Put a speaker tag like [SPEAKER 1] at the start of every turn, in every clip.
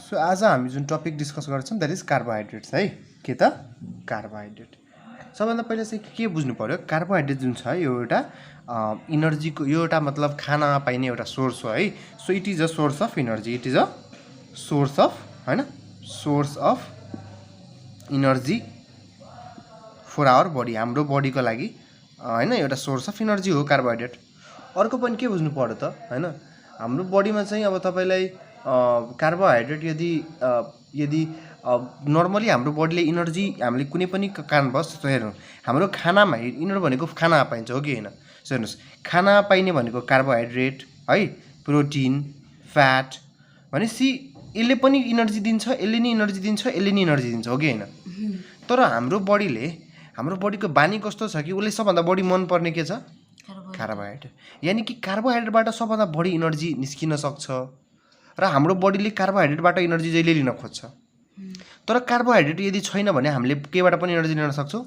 [SPEAKER 1] So आज हामी जुन टपिक डिस्कस गर्छौँ द्याट इज कार्बोहाइड्रेट्स है। के त कार्बोहाइड्रेट। सबभन्दा पहिला चाहिँ के बुझ्नु पर्यो, कार्बोहाइड्रेट जुन छ यो एउटा इनर्जीको यो एउटा मतलब खानामा पाइने एउटा सोर्स हो है। So it is a source of energy, it is a source of हैन, source of energy for our body, हाम्रो बडीको लागि हैन एउटा सोर्स अफ इनर्जी हो कार्बोहाइड्रेट। अर्को पनि के बुझ्नु पर्यो त हैन, हाम्रो बडीमा चाहिँ अब तपाईलाई कार्बोहाइड्रेट यदि नर्मली हाम्रो बडीले इनर्जी हामीले कुनै पनि कारणवश हेर्नु हाम्रो खानामा इनर भनेको खाना पाइन्छ हो कि हैन। सो हेर्नुस् खाना पाइने भनेको कार्बोहाइड्रेट है, प्रोटिन, फ्याट भनेपछि यसले पनि इनर्जी दिन्छ, यसले नि इनर्जी दिन्छ, यसले नि इनर्जी दिन्छ हो कि हैन। तर हाम्रो बडीको बानी कस्तो छ कि उसले सबभन्दा बढी मन पर्ने के छ, कार्बोहाइड्रेट। यानी कि कार्बोहाइड्रेटबाट सबभन्दा बढी इनर्जी निस्किन सक्छ र हाम्रो बडीले कार्बोहाइड्रेटबाट इनर्जी जहिले लिन खोज्छ। तर कार्बोहाइड्रेट यदि छैन भने हामीले केबाट पनि इनर्जी लिन सक्छौँ,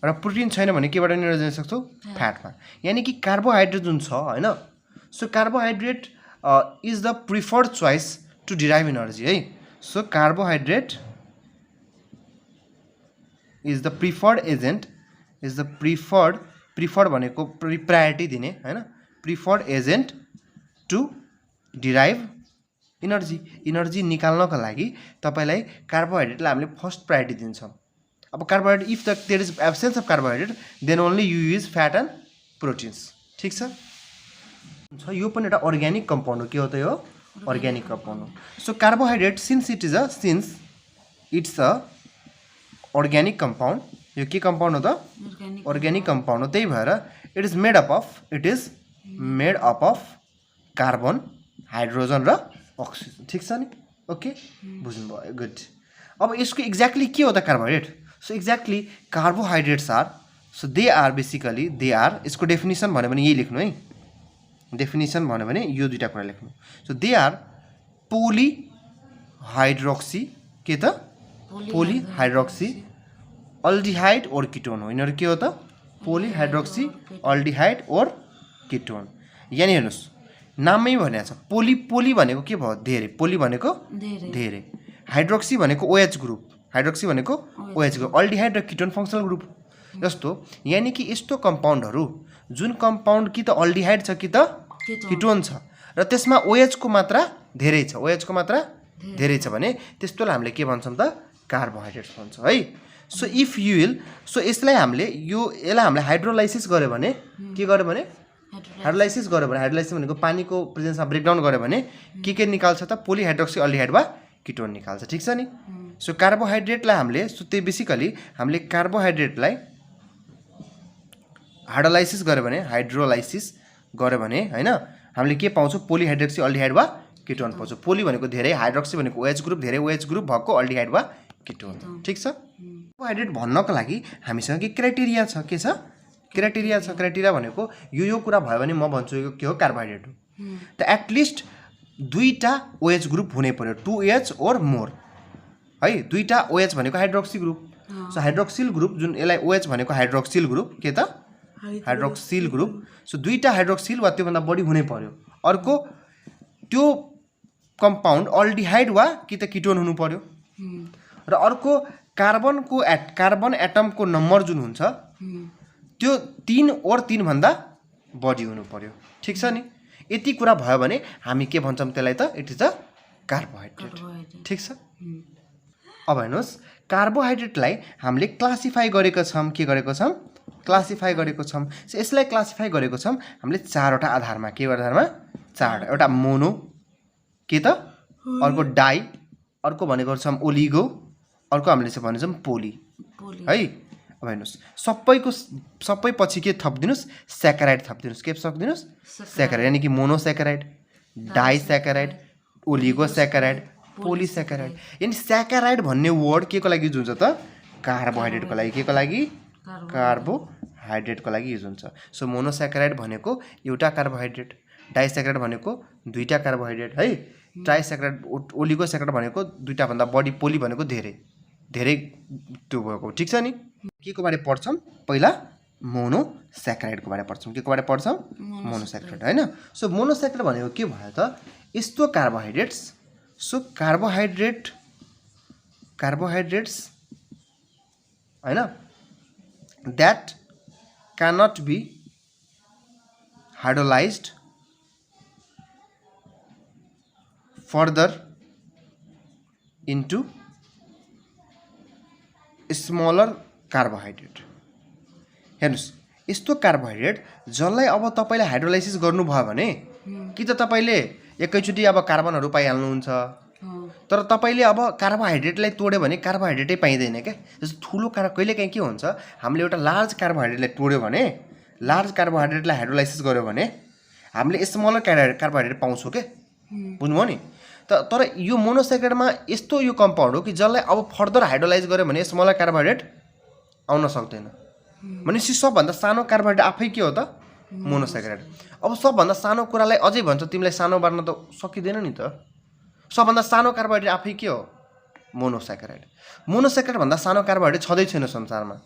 [SPEAKER 1] र प्रोटिन छैन भने केबाट पनि इनर्जी लिन सक्छौँ, फ्याटमा। यानी कि कार्बोहाइड्रेट जुन छ हैन, so carbohydrate is the preferred choice to derive energy है। So carbohydrate is the preferred agent, is the preferred भनेको प्रायोरिटी दिने हैन, preferred agent to derive energy निकाल्नको लागि तपाईलाई कार्बोहाइड्रेटलाई हामीले फर्स्ट प्रायोरिटी दिन्छौँ। अब carbohydrate if there is absence of carbohydrate then only you use fat and proteins. ठिक छ, यो पनि एउटा अर्ग्यानिक कम्पाउन्ड हो। के हो त यो अर्ग्यानिक कम्पाउन्ड हो। So carbohydrate since it's a organic compound, यो के कम्पाउन्ड हो त अर्ग्यानिक कम्पाउन्ड हो। त्यही भएर it is made up of carbon, hydrogen र अक्सिजन। ठिक छ नि, ओके बुझ्नु भयो, गुड। अब यसको एक्ज्याक्टली के हो त carbohydrate. So exactly carbohydrates are, so they are basically they are, यसको डेफिनेसन भन्यो भने यही लेख्नु है, डेफिनेसन भन्यो भने यो दुईवटा कुरा लेख्नु। सो दे आर पोलिहाइड्रोक्सी, के त पोलिहाइड्रोक्सी अल्डिहाइड ओर किटोन हो। यिनीहरू के हो त पोलिहाइड्रोक्सी अल्डिहाइड ओर किटोन। यानी हेर्नुहोस् नाममै भनेको छ, पोली भनेको के भयो, धेरै, पोली भनेको धेरै, हाइड्रोक्सी भनेको OH ग्रुप, अल्डिहाइड र किटोन फङ्सनल ग्रुप जस्तो। यानी कि यस्तो कम्पाउन्डहरू जुन कम्पाउन्ड कि त अल्डिहाइड छ कि त किटोन छ र त्यसमा OH को मात्रा धेरै छ, भने त्यस्तोलाई हामीले के भन्छौँ त कार्बोहाइड्रेट्स भन्छौँ है। So if you will, so यसलाई हामीले हाइड्रोलाइसिस गर्यो भने के गर्यो भने हाइड्रोलाइसिस भनेको पानीको प्रेजेन्समा ब्रेकडाउन गर्यो भने के निकाल्छ त पोलिहाइड्रोक्सी अल्डिहाइड वा किटोन निकाल्छ। ठिक छ नि। सो कार्बोहाइड्रेटलाई हामीले बेसिकली हामीले कार्बोहाइड्रेटलाई हाइड्रोलाइसिस गर्यो भने हैन हामीले के पाउँछौँ, पोलिहाइड्रोक्सी अल्डिहाइड वा किटोन पाउँछौँ। पोली भनेको धेरै, हाइड्रोक्सी भनेको OH ग्रुप, धेरै OH ग्रुप भएको अल्डिहाइड वा किटोन। ठिक छ। कार्बोहाइड्रेट भन्नको लागि हामीसँग के क्राइटेरिया छ, के छ क्राइटेरिया छ। क्राइटेरिया भनेको यो कुरा भयो भने म भन्छु यो के हो कार्बोहाइड्रेट हो। त एटलिस्ट दुईटा OH ग्रुप हुनै पर्यो, 2H ओर मोर है। दुईटा OH भनेको hydroxy group, so hydroxyl group जुन यसलाई OH भनेको हाइड्रोक्सिल ग्रुप, के त हाइड्रोक्सिल ग्रुप। सो दुईटा हाइड्रोक्सिल वा त्योभन्दा बढी हुनै पर्यो। अर्को त्यो कम्पाउन्ड अल्डिहाइड वा कि त किटोन हुनु पर्यो। र अर्को कार्बन एटमको नम्बर जुन हुन्छ त्यो 3 ओर 3 भन्दा बढी हुनु पर्यो। ठिक छ नि। यति कुरा भयो भने हामी के भन्छौँ त्यसलाई त इट इज अ कार्बोहाइड्रेट। ठिक छ। अब हेर्नुहोस् कार्बोहाइड्रेटलाई हामीले क्लासिफाई गरेको छौँ, के गरेको छौँ, क्लासिफाई गरेको छौँ। सो यसलाई क्लासिफाई गरेको छौँ हामीले 4वटा आधारमा। के आधारमा 4वटा, एउटा मोनो, के त अर्को डाई, अर्को भनेको छौँ ओलिगो, अर्को हामीले चाहिँ भनेछौँ पोली है। अब हेर्नुहोस् सबै पछि के थपिदिनुहोस्, स्याकाराइड थपिदिनुहोस्। के थपिदिनुहोस्, स्याकाराइड। यानी कि मोनोस्याकाराइड, डाइस्याकाराइड, ओलिगोस्याकाराइड, पोलिस्याकाराइड। यानी स्याकाराइड भन्ने वर्ड के को लागि युज हुन्छ त कार्बोहाइड्रेटको लागि, के को लागि कार्बोहाइड्रेटको लागि युज हुन्छ। सो मोनोस्याकाराइड भनेको एउटा कार्बोहाइड्रेट, डाइस्याकाराइड भनेको दुईटा कार्बोहाइड्रेट है, ट्राइस्याकाराइड ओलिगोस्याकाराइड भनेको दुईटा भन्दा बढी, पोली भनेको धेरै त्यो भएको। ठिक छ नि। के को बारे पढ्छौँ, पहिला मोनोस्याकाराइडको बारे पढ्छौँ। के को बारे पढ्छौँ, मोनोस्याकाराइड हैन। सो मोनोस्याकाराइड भनेको के भयो त, यस्तो कार्बोहाइड्रेट्स सो कार्बोहाइड्रेट्स हैन that cannot be hydrolyzed further into smaller carbohydrate. हेर्नुस् यस्तो कार्बोहाइड्रेट जसलाई अब तपाईले हाइड्रोलाइसिस गर्नुभयो भने कि त तपाईले एकैचोटी अब कार्बनहरु पाइहाल्नुहुन्छ तर तपाईले अब कार्बोहाइड्रेटलाई तोड्यो भने कार्बोहाइड्रेटै पाइदैन के जस्तो ठुलो कहिलेकाहीँ के हुन्छ हामीले एउटा लार्ज कार्बोहाइड्रेटलाई तोड्यो भने लार्ज कार्बोहाइड्रेटलाई हाइड्रोलाइसिस गर्यो भने हामीले स्मलर कार्बोहाइड्रेट पाउँछौँ के बुझ्नुभयो नि तर यो मोनोसेक्राइडमा यस्तो यो कम्पाउन्ड हो कि जसलाई अब फर्दर हाइड्रोलाइज गर्यो भने स्मलर कार्बोहाइड्रेट आउन सक्दैन भनेपछि सबभन्दा सानो कार्बोहाइड्रेट आफै के हो त मोनोसेक्राइड अब सबभन्दा सानो कुरालाई अझै भन्छ तिमीलाई सानो बार्न त सकिदैन नि त सबभन्दा सानो कार्बोहाइड्रेट आफै के हो मोनोसेक्राइड भन्दा सानो कार्बोहाइड्रेट छँदै छैन संसारमा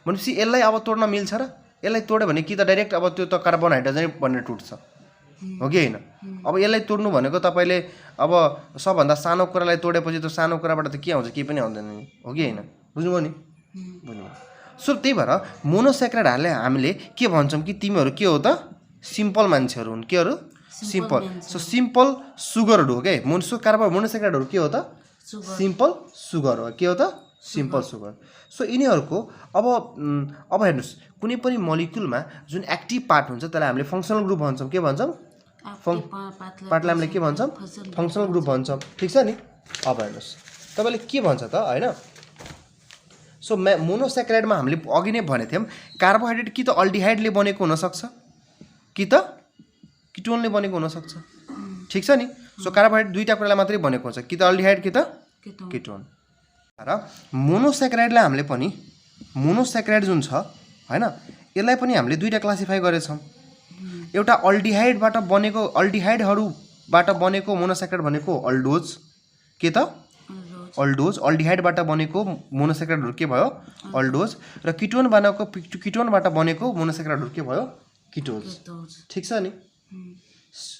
[SPEAKER 1] भनेपछि यसलाई अब तोड्न मिल्छ र यसलाई तोड्यो भने कि त डाइरेक्ट अब त्यो त कार्बन हाइड्रोजन बनेर टुट्छ हो कि हैन अब यसलाई तोड्नु भनेको तपाईले अब सबभन्दा सानो कुरालाई तोडेपछि त सानो कुराबाट त के आउँछ केही पनि आउँदैन नि हो कि हैन बुझ्नुभयो नि बुझ्नुभयो सो त्यही भएर मोनोसेक्राइडहरुले हामीले के भन्छौं कि तिमीहरु के हो त सिम्पल मान्छेहरु हुन् केहरु सिम्पल सो सिम्पल सुगरहरु हो के मोनोसेक्राइडहरु के हो त सिम्पल सुगर हो के हो त सिम्पल सुगर सो यिनीहरुको अब हेर्नुस् कुनै पनि मोलिक्युलमा जुन एक्टिभ पार्ट हुन्छ त्यसलाई हामीले फंक्सनल ग्रुप भन्छौं के भन्छौं पार्टलाई हामीले के भन्छौं फंक्सनल ग्रुप भन्छौं ठीक छ नि अब हेर्नुस् तपाईले के भन्छ त हैन सो मोनोसेक्राइडमा हामीले अघि नै भनेको थियौं कार्बोहाइड्रेट कि त अल्डिहाइडले बनेको हुन सक्छ कि त किटोनले बनेको हुन सक्छ ठीक छ नि सो कार्बोहाइड्रेट दुईटा कुरालाई मात्रै बनेको हुन्छ कि त अल्डिहाइड कि त किटोन र मोनोसेक्राइडलाई हामीले पनि मोनोसेक्राइड जुन छ हैन यसलाई पनि हामीले दुईटा क्लासिफाई गरेछौं एउटा अल्डिहाइडबाट बनेको अल्डिहाइडहरुबाट बनेको मोनोसेक्राइड भनेको अल्डोज के त अल्डोज अल्डिहाइडबाट बनेको मोनोसेक्राइडहरु के भयो अल्डोज र किटोनबाट बनेको मोनोसेक्राइडहरु के भयो किटोज ठीक छ नि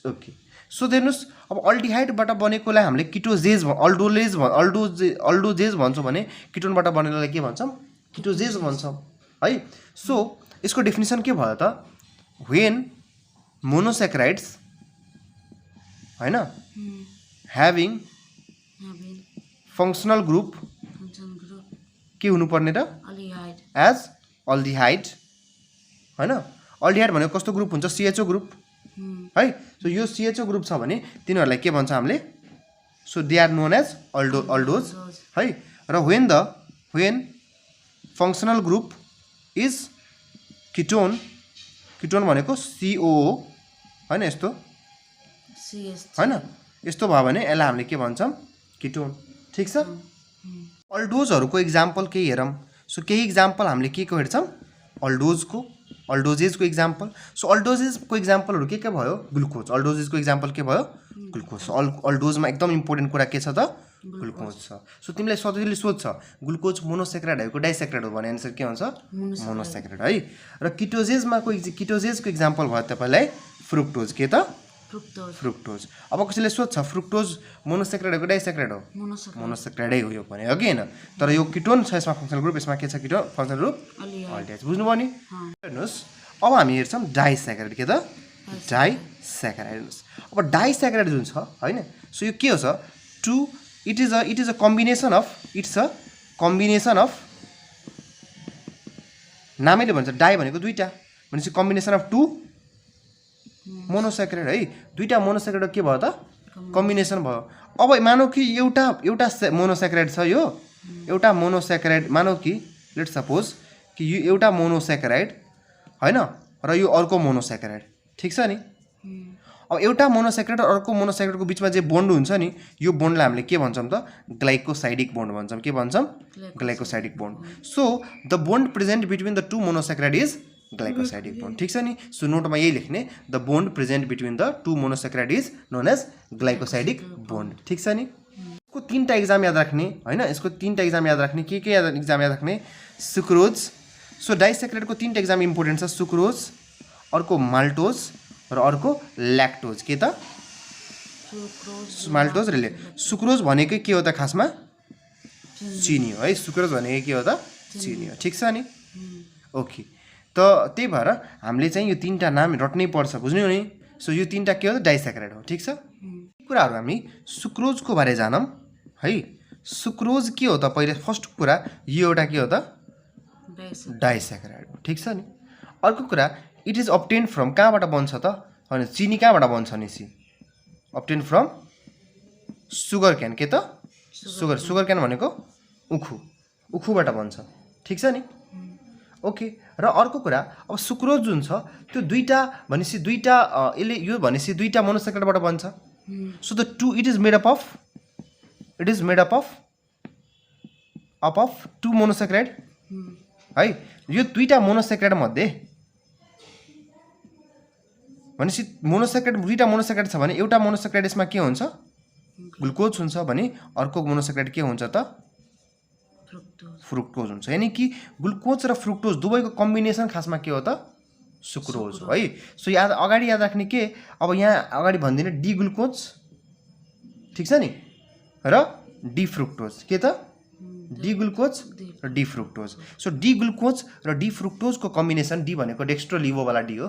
[SPEAKER 1] ओके सो हेर्नुस् अब अल्डिहाइडबाट बनेकोलाई हामीले किटोजेज अल्डोजेज भन्छौं भने किटोनबाट बनेकोलाई के भन्छौं किटोजेज भन्छौं है सो यसको डेफिनेसन के भयो त व्हेन मोनोसेक्राइड्स हैन ह्याभिङ फंक्सनल ग्रुप के हुनु पर्ने त एज अल्डिहाइड हैन अल्डिहाइड भनेको कस्तो ग्रुप हुन्छ CHO ग्रुप है सो यो CHO ग्रुप छ भने तिनीहरुलाई के भन्छ हामीले so they are known as aldose है र when functional group is ketone भनेको COO हैन यस्तो हैन यस्तो भयो भने यसलाई हामीले के भन्छौं किटोन ठीक छ अल्डोजहरुको एक्जाम्पल केही हेरौं सो केही एक्जाम्पल हामीले के हेर्छौं अल्डोजेजको एक्जाम्पल सो अल्डोजेजको एक्जाम्पलहरु के भयो ग्लुकोज अल्डोजेजको एक्जाम्पल के भयो ग्लुकोज अल्डोजमा एकदम इम्पोर्टेन्ट कुरा के छ त ग्लुकोज छ सो तिमीलाई सजिलै सोध्छ ग्लुकोज मोनोसेक्राइड हो कि डाइसेक्राइड हो भने आन्सर के हुन्छ मोनोसेक्राइड है र किटोजेजको एक्जाम्पल भयो तपाईलाई फ्रुक्टोज के त फ्रुक्टोज अब कसैले सोध्छ फ्रुक्टोज मोनोसेक्राइड हो कि डाइसेक्राइड हो मोनोसेक्राइडै हो यो पनि हो कि हैन तर यो किटोन छ यसमा फंक्सनल ग्रुप यसमा के छ किटोन फंक्सनल ग्रुप अल्डिहाइड बुझ्नुभयो नि हेर्नुस् अब हामी हेर्छौं डाइसेक्राइड के त डाइसेक्राइड अब डाइसेक्राइड जुन छ हैन सो यो के हो छ it is a combination of नामैले भन्छ डाइ भनेको दुईटा भनेपछि कम्बिनेसन अफ टु मोनोसेक्राइड है दुईटा मोनोसेक्राइड के भयो त कम्बिनेसन भयो अब मानौ कि एउटा मोनोसेक्राइड छ यो एउटा मोनोसेक्राइड मानौ कि लेट्स सपोज कि यो एउटा मोनोसेक्राइड हैन र यो अर्को मोनोसेक्राइड ठीक छ नि अब एउटा मोनोसेक्राइड र अर्को मोनोसेक्राइडको बीचमा जे बोन्ड हुन्छ नि यो बोन्डलाई हामीले के भन्छौं त ग्लाइकोसाइडिक बोन्ड भन्छौं के भन्छौं glycosidic bond so the bond present between the two monosaccharide is glycosidic bond ठीक छ नि सो नोटमा यही लेख्ने the bond present between the two monosaccharide is known as glycosidic bond ठीक छ नि यसको तीनटा एक्जाम याद राख्ने हैन यसको तीनटा एक्जाम याद राख्ने के एक्जाम याद राख्ने सुक्रोज सो डाइसेक्राइडको तीनटा एक्जाम इम्पोर्टेन्ट छ सुक्रोज अर्को माल्टोज र अर्को ल्याक्टोज के त माल्टोज र सुक्रोज भनेकै के हो त खासमा चिनी हो है सुक्रोज भनेको के हो त चिनी हो ठीक छ नि ओके त त्यही भएर हामीले चाहिँ यो तीनटा नाम रट्नै पर्छ बुझ्नु नि सो यो तीनटा के हो त डाइस्याक्राइड हो ठीक छ कुराहरू हामी सुक्रोजको बारे जानौँ है सुक्रोज के हो त पहिले फर्स्ट कुरा यो एउटा के हो त डाइस्याक्राइड हो ठीक छ नि अर्को कुरा इट इज अब्टेन फ्रम कहाँबाट बन्छ त होइन चिनी कहाँबाट बन्छ नि सी अब्टेन फ्रम सुगर क्यान के त सुगर क्यान भनेको उखुबाट बन्छ ठीक छ नि ओके र अर्को कुरा अब सुक्रोज जुन छ त्यो दुईटा भनेपछि दुईटा यसले यो भनेपछि दुईटा मोनोस्याक्राइडबाट बन्छ so the two it is made up of two monosaccharide है यो दुईटा मोनोस्याक्राइड मध्ये भनेपछि दुईटा मोनोस्याक्राइड छ भने एउटा मोनोस्याक्राइड यसमा के हुन्छ ग्लुकोज हुन्छ भने अर्को मोनोस्याक्राइड के हुन्छ त फ्रुक्टोज हुन्छ यानी कि ग्लुकोज र फ्रुक्टोज दुवैको कम्बिनेसन खासमा के हो त सुक्रोज हो है सो अगाडि याद राख्ने के अब यहाँ अगाडि भनिदिने डी ग्लुकोज ठिक छ नि र डी फ्रुक्टोज के त डी ग्लुकोज र D fructose so D glucose र डी फ्रुक्टोजको कम्बिनेसन डी भनेको डेक्स्ट्रोलिभोवाला डी हो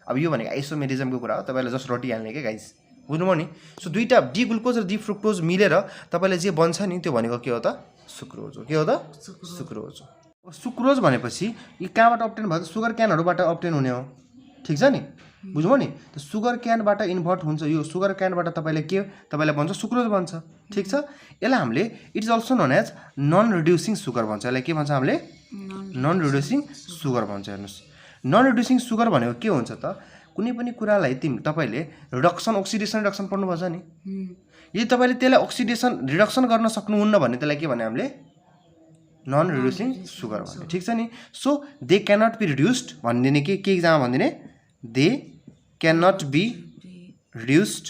[SPEAKER 1] अब यो भनेको आइसोमेरिजमको कुरा हो तपाईँलाई जस्ट रटिहाल्ने क्या गाइस बुझ्नुभयो नि सो दुईटा डी ग्लुकोज र डी फ्रुक्टोज मिलेर तपाईँलाई जे बन्छ नि त्यो भनेको के हो त सुक्रोज हो के हो त सुक्रोज हो सुक्रोज भनेपछि यी कहाँबाट अब्टेन भयो त सुगर क्यानहरूबाट अब्टेन हुने हो ठिक छ नि बुझ्नुभयो नि त सुगर क्यानबाट इन्भर्ट हुन्छ यो सुगर क्यानबाट तपाईँलाई बन्छ सुक्रोज बन्छ ठिक छ यसलाई हामीले it is also known as non reducing sugar भन्छ यसलाई के भन्छ हामीले नन रिड्युसिङ सुगर भन्छ हेर्नुहोस् नन रिड्युसिङ सुगर भनेको के हुन्छ त कुनै पनि कुरालाई तपाईँले ओक्सिडेसन रिडक्सन पढ्नुपर्छ नि यदि तपाईँले त्यसलाई रिडक्सन गर्न सक्नुहुन्न भने त्यसलाई के भने हामीले नन रिड्युसिङ सुगर भन्ने ठिक छ नि so they cannot be reduced भनिदिने के इक्जाममा भनिदिने दे क्यानट बी रिड्युस्ड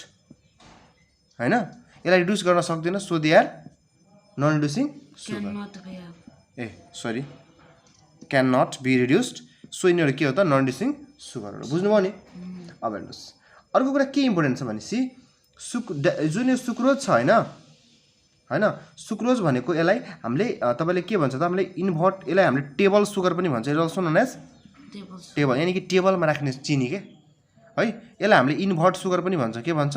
[SPEAKER 1] होइन यसलाई रिड्युस गर्न सक्दैन so they are non reducing sugar can not be reduced so यिनीहरू के हो त नन रिड्युसिङ सुगरहरू बुझ्नुभयो नि अब हेर्नुहोस् अर्को कुरा के इम्पोर्टेन्ट छ भनेपछि जुन यो सुक्रोज छ होइन सुक्रोज भनेको यसलाई हामीले तपाईँले के भन्छ त हामीले यसलाई हामीले टेबल सुगर पनि भन्छ it also known as table यानि कि टेबलमा राख्ने चिनी के है यसलाई हामीले इन्भर्ट सुगर पनि भन्छ के भन्छ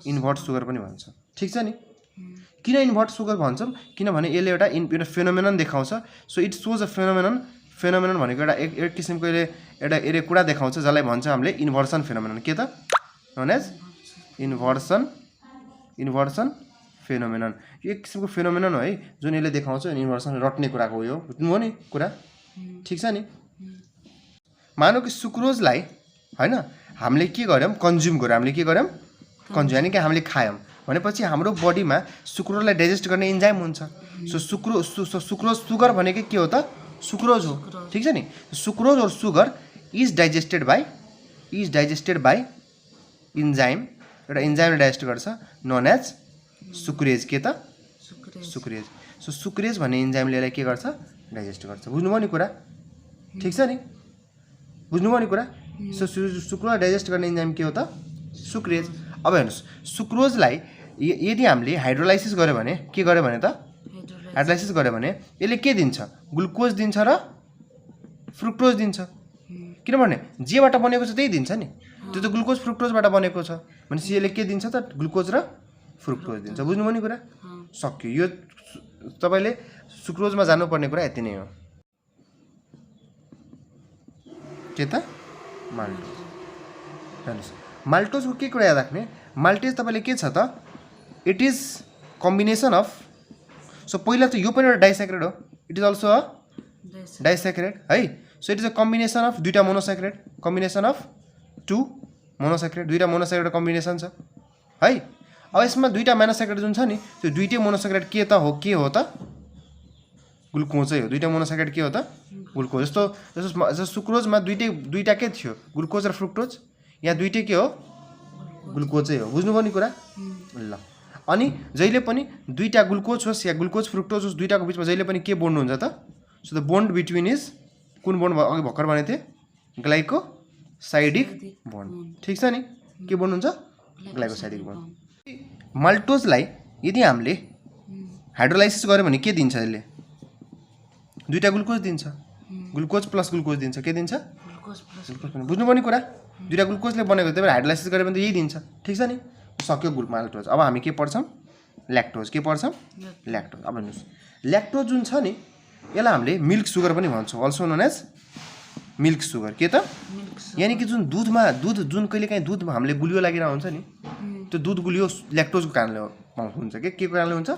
[SPEAKER 1] इन्भर्ट सुगर पनि भन्छ ठिक छ नि किन इन्भर्ट सुगर भन्छौँ किनभने यसले एउटा फेनोमेनन देखाउँछ so it shows a phenomenon भनेको एक किसिमको एउटा कुरा देखाउँछ जसलाई भन्छ हामीले इन्भर्सन फेनोमेनन के त नोन एज इन्भर्सन फेनोमेनन यो एक किसिमको फेनोमेनन हो है जुन यसले देखाउँछ इन्भर्सन रट्ने कुराको हो यो बुझ्नुभयो नि कुरा ठिक छ नि मानौ कि सुक्रोजलाई होइन हामीले के गर्यौँ कन्ज्युम गर्यौँ यानि कि हामीले खायौँ भनेपछि हाम्रो बडीमा सुक्रोजलाई डाइजेस्ट गर्ने इन्जाइम हुन्छ सो सुक्रोज सुगर भनेकै के हो त सुक्रोज हो ठिक छ नि सुक्रोज और sugar is digested by enzyme एउटा इन्जाइमले डाइजेस्ट गर्छ नोन एज सुक्रेज के त सुक्रेज सो सुक्रेज भन्ने इन्जाइमले यसलाई के गर्छ डाइजेस्ट गर्छ बुझ्नुभयो नि कुरा ठिक छ नि बुझ्नुभयो नि कुरा सो सुक्रोज डाइजेस्ट गर्ने इन्जाइम के हो त सुक्रेज अब हेर्नुहोस् सुक्रोजलाई यदि हामीले हाइड्रोलाइसिस गर्यो भने के गर्यो भने त हाइड्रोलाइसिस गर्यो भने यसले के दिन्छ ग्लुकोज दिन्छ र फ्रुक्टोज दिन्छ किनभने जेबाट बनेको छ त्यही दिन्छ नि त्यो त ग्लुकोज फ्रुक्टोजबाट बनेको छ भनेपछि यसले के दिन्छ त ग्लुकोज र फ्रुक्टोज दिन्छ बुझ्नुभयो नि कुरा सक्यो यो तपाईँले सुक्रोजमा जानुपर्ने कुरा यति नै हो के त माल्टोज हेर्नुहोस् माल्टोजको के कुरा याद राख्ने माल्टेज तपाईँले के छ त it is combination of so पहिला त यो पनि एउटा डाइस्याक्राइड हो इट इज अल्सो अ डाइस्याक्राइड है so it is a combination of दुईटा मोनोस्याक्राइड कम्बिनेसन अफ टु मोनोस्याक्राइड दुईटा मोनोस्याक्राइड कम्बिनेसन छ है अब यसमा दुईटा मोनोस्याक्राइड जुन छ नि त्यो दुईटै मोनोस्याक्राइड के हो त ग्लुकोजै हो दुईटा मोनोस्याक्राइड के हो त ग्लुकोज जस्तो सुक्रोजमा दुईटा के थियो ग्लुकोज र फ्रुक्टोज यहाँ दुईटै के हो ग्लुकोजै हो बुझ्नुभयो नि कुरा ल अनि जहिले पनि दुईटा ग्लुकोज होस् या ग्लुकोज फ्रुक्टोज होस् दुईटाको बिचमा जहिले पनि के बोन्ड हुन्छ त so the bond between is कुन बोन्ड अघि भर्खर भनेको थिएँ ग्लाइकोसाइडिक बोन्ड ठिक छ नि के बोन्ड हुन्छ ग्लाइकोसाइडिक बोन्ड माल्टोजलाई यदि हामीले हाइड्रोलाइसिस गर्यो भने के दिन्छ यसले? दुईटा ग्लुकोज दिन्छ, ग्लुकोज प्लस ग्लुकोज दिन्छ। के दिन्छ? ग्लुकोज पनि। बुझ्नु पर्ने कुरा, दुईटा ग्लुकोजले बनेको, त्यही भएर हाइड्रोलाइसिस गर्यो भने त यही दिन्छ। ठिक छ नि, सक्यो माल्टोज। अब हामी के पढ्छौँ? ल्याक्टोज। के पढ्छौँ? ल्याक्टोज। अब हेर्नुहोस्, ल्याक्टोज जुन छ नि यसलाई हामीले मिल्क सुगर पनि भन्छौँ, also known as milk sugar. के त? यानि कि जुन दुध कहिलेकाहीँ दुध हामीले गुलियो लागेर हुन्छ नि, त्यो दुध गुलियो ल्याक्टोजको कारणले हुन्छ। के कारणले हुन्छ?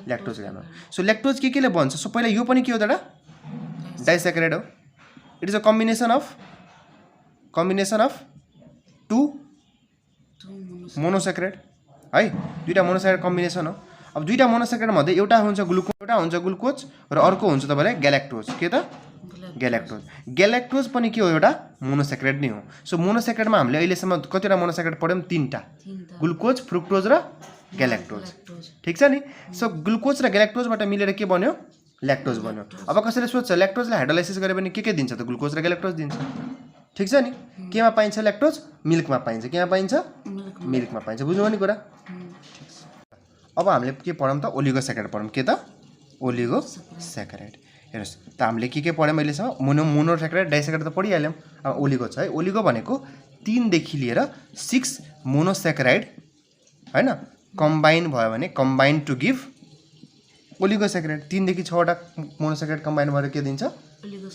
[SPEAKER 1] ल्याक्टोजको कारणले। सो ल्याक्टोज के केले बन्छ? सो पहिला यो पनि के हो त? डाइसेक्राइड हो। It is a combination of two monosaccharide है, दुईटा मोनोसेक्राइड कम्बिनेसन हो। अब दुईटा मोनोसेक्राइड मध्ये एउटा हुन्छ ग्लुकोज र अर्को हुन्छ तपाईँलाई ग्यालेक्टोज। के त? ग्यालेक्टोज पनि के हो? एउटा मोनोसेक्राइड नै हो। सो मोनोसेक्राइडमा हामीले अहिलेसम्म कतिवटा मोनोसेक्राइड पढ्यौँ? 3टा, ग्लुकोज, फ्रुक्टोज र ग्यालेक्टोज। ठिक छ नि। सो ग्लुकोज र ग्यालेक्टोजबाट मिलेर के बन्यो? ल्याक्टोज बन्यो। अब कसैले सोध्छ ल्याक्टोजलाई हाइड्रोलाइसिस गऱ्यो भने के दिन्छ त? ग्लुकोज र ग्यालेक्टोज दिन्छ। ठिक छ नि। केमा पाइन्छ ल्याक्टोज? मिल्कमा पाइन्छ। केमा पाइन्छ? मिल्कमा पाइन्छ। बुझ्नुभयो नि कुरा? अब हामीले के पढौँ त? ओलिगोसेक्राइड पढौँ। के त? ओलिगोसेक्राइड। हेर्नुहोस् त, हामीले के पढ्यौँ अहिलेसम्म? मोनोसेक्राइड, डाइसेक्राइड त पढिहाल्यौँ। अब ओलिगो छ है। ओलिगो भनेको 3 देखि लिएर 6 मोनोसेक्राइड हैन कम्बाइन भयो भने कम्बाइन टु गिभ ओलिगोसेक्राइड। 3 देखि 6 वटा मोनोसेक्राइड कम्बाइन भएर के दिन्छ?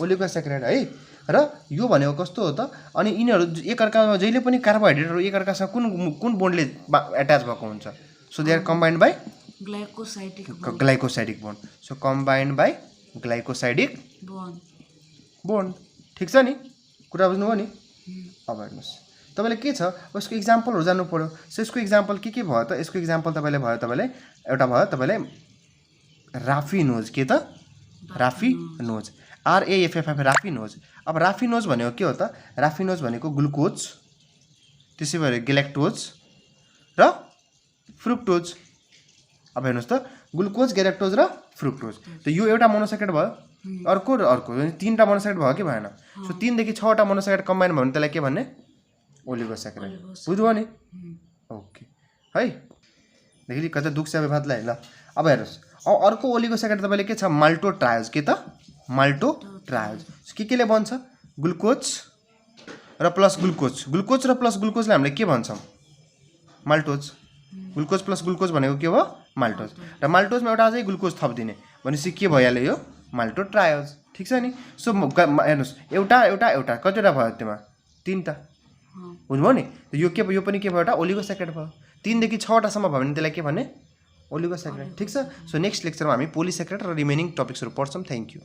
[SPEAKER 1] ओलिगोसेक्राइड है। र यो भनेको कस्तो हो त? अनि यिनीहरू एकअर्कामा जहिले पनि कार्बोहाइड्रेटहरू एकअर्कासँग कुन बोन्डले एट्याच भएको हुन्छ? So they are combined by glycosidic bond. So combined by glycosidic bond. ठिक छ नि, कुरा बुझ्नुभयो नि? अब हेर्नुहोस् तपाईँले के छ, उसको इक्जाम्पलहरू जान्नु पऱ्यो। सो यसको इक्जाम्पल के भयो त? यसको इक्जाम्पल एउटा भयो तपाईँलाई राफिनोज। के त? राफिनोज, RAFF, राफिनोज। अब राफिनोज भनेको के हो त? राफिनोज भनेको ग्लुकोज, त्यसै भएर ग्यालेक्टोज र फ्रुक्टोज। अब हेर्नुहोस् त, ग्लुकोज, ग्यालेक्टोज र फ्रुक्टोज। त यो एउटा मोनोसेक्राइड भयो, अर्को र अर्को, 3टा मोनोसेक्राइड भयो कि भएन? सो 3 देखि 6 वटा मोनोसेक्राइड कम्बाइन भयो भने त्यसलाई के भन्ने? ओलिगोसेक्राइड। बुझ्नुभयो नि? ओके है। देखि कतै दुख्छ विवादलाई ल। अब हेर्नुहोस्, अब अर्को ओलिगोसेक्राइड तपाईँले के छ? माल्टोट्रायोज। के त? माल्टोट्रायोज। के केले बन्छ? ग्लुकोज र प्लस ग्लुकोजलाई हामीले के भन्छौँ? माल्टोज। ग्लुकोज प्लस ग्लुकोज भनेको के हो? माल्टोज। र माल्टोजमा एउटा अझै ग्लुकोज थपिदिने भनेपछि के भइहाल्यो? यो माल्टोट्रायोज। ठिक छ नि। सो हेर्नुहोस्, एउटा कतिवटा भयो त्यसमा? 3टा। बुझ्नुभयो नि? यो पनि के भयो? एउटा ओलिगोसेक्राइड भयो। 3 देखि 6 वटासम्म भयो भने त्यसलाई के भन्ने? ओलिगोसेक्राइड। ठिक छ। सो नेक्स्ट लेक्चरमा हामी पोलिसेक्राइड र रिमेनिङ टपिक्सहरू पढ्छौँ। Thank you.